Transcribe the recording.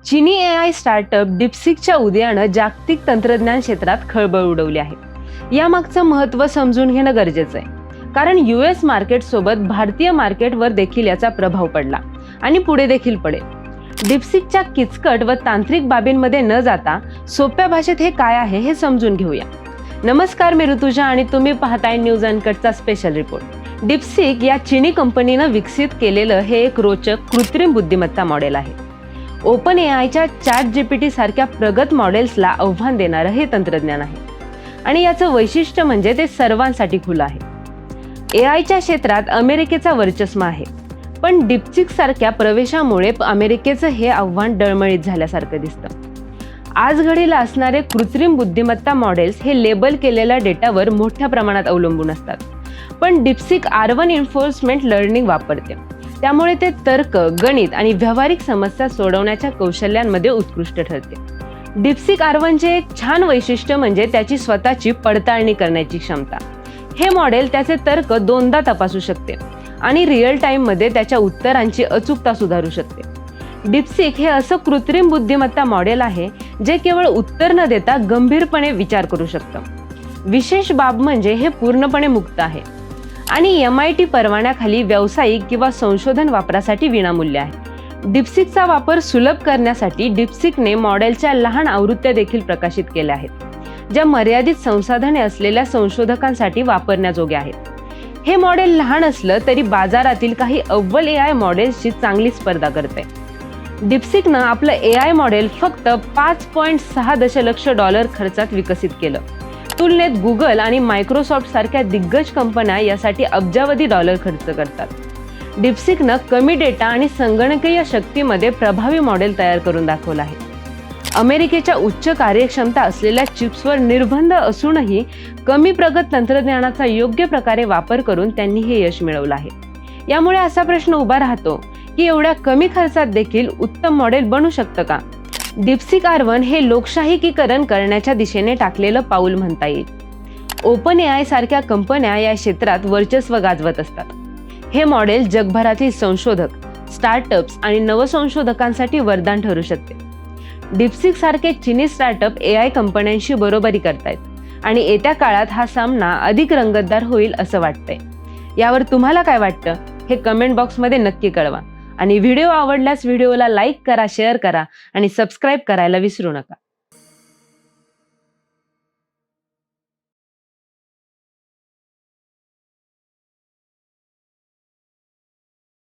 चीनी AI startup डिपसीकच्या उदयानं जागतिक तंत्रज्ञान क्षेत्रात खळबळ उडवली आहे। यामागचं महत्त्व समजून घेणं गरजेचं आहे, कारण यूएस मार्केट सोबत भारतीय मार्केटवर देखील याचा प्रभाव पडला आणि पुढे देखील पडेल। डिपसीकच्या किचकट व तांत्रिक बाबींमध्ये न जाता सोप्या भाषेत हे काय आहे हे समजून घेऊया। नमस्कार, मी ऋतुजा आणि तुम्ही पाहताय न्यूज अनकटचा स्पेशल रिपोर्ट। डिपसीक या चीनी कंपनीनं विकसित केलेलं हे एक रोचक कृत्रिम बुद्धिमत्ता मॉडेल आहे। ओपन एआयच्या ChatGPT सारख्या प्रगत मॉडेल्सला आव्हान देणारं हे तंत्रज्ञान आहे आणि याचं वैशिष्ट्य म्हणजे ते सर्वांसाठी खुलं आहे। एआयच्या क्षेत्रात अमेरिकेचा वर्चस्व आहे, पण डिपसीक सारख्या प्रवेशामुळे अमेरिकेचं हे आव्हान डळमळीत झाल्यासारखं दिसतं। आज घडीला असणारे कृत्रिम बुद्धिमत्ता मॉडेल्स हे लेबल केलेल्या डेटावर मोठ्या प्रमाणात अवलंबून असतात, पण डिपसीक R1 एन्फोर्समेंट लर्निंग वापरते, त्यामुळे ते तर्क, गणित आणि व्यावहारिक समस्या सोडवण्याच्या कौशल्यांमध्ये उत्कृष्ट ठरते। डिपसीक R1चे एक छान वैशिष्ट्य म्हणजे त्याची स्वतःची पडताळणी करण्याची क्षमता। हे मॉडेल त्याचे तर्क दोनदा तपासू शकते आणि रिअल टाइममध्ये त्याच्या उत्तरांची अचूकता सुधारू शकते। डिपसीक हे असं कृत्रिम बुद्धिमत्ता मॉडेल आहे जे केवळ उत्तर न देता गंभीरपणे विचार करू शकतं। विशेष बाब म्हणजे हे पूर्णपणे मुक्त आहे आणि MIT परवान्याखाली व्यावसायिक किंवा संशोधन वापरासाठी विनामूल्य आहे। डिपसीकचा वापर सुलभ करण्यासाठी डिपसीकने मॉडेलच्या लहान आवृत्त्या देखील प्रकाशित केल्या आहेत, ज्या मर्यादित संसाधने असलेल्या संशोधकांसाठी वापरण्याजोग्या आहेत। हे मॉडेल लहान असलं तरी बाजारातील काही अव्वल AI मॉडेल्सची चांगली स्पर्धा करते। डिपसीकनं आपलं AI मॉडेल फक्त $5.6 दशलक्ष खर्चात विकसित केलं। तुलनेत गुगल आणि मायक्रोसॉफ्ट सारख्या दिग्गज कंपन्या यासाठी अब्जावधी डॉलर खर्च करतात। डिपसीकनं कमी डेटा आणि संगणकीय शक्तीमध्ये प्रभावी मॉडेल तयार करून दाखवलं आहे। अमेरिकेच्या उच्च कार्यक्षमता असलेल्या चिप्सवर निर्बंध असूनही कमी प्रगत तंत्रज्ञानाचा योग्य प्रकारे वापर करून त्यांनी हे यश मिळवलं आहे। यामुळे असा प्रश्न उभा राहतो की एवढ्या कमी खर्चात देखील उत्तम मॉडेल बनू शकतं का? डिपसीक R1 हे लोकशाहीकीकरण करण्याच्या दिशेने टाकलेलं पाऊल म्हणता येईल। ओपन एआय सारख्या कंपन्या या क्षेत्रात वर्चस्व गाजवत असतात। हे मॉडेल जगभरातील संशोधक, स्टार्टअप्स आणि नवसंशोधकांसाठी वरदान ठरू शकते। डिपसीक सारखे चीनी स्टार्टअप AI कंपन्यांशी बरोबरी करतायत आणि येत्या काळात हा सामना अधिक रंगतदार होईल असं वाटतंय। यावर तुम्हाला काय वाटतं हे कमेंट बॉक्समध्ये नक्की कळवा आणि व्हिडिओ आवडल्यास व्हिडिओला लाईक करा, शेअर करा आणि सबस्क्राईब करायला विसरू नका।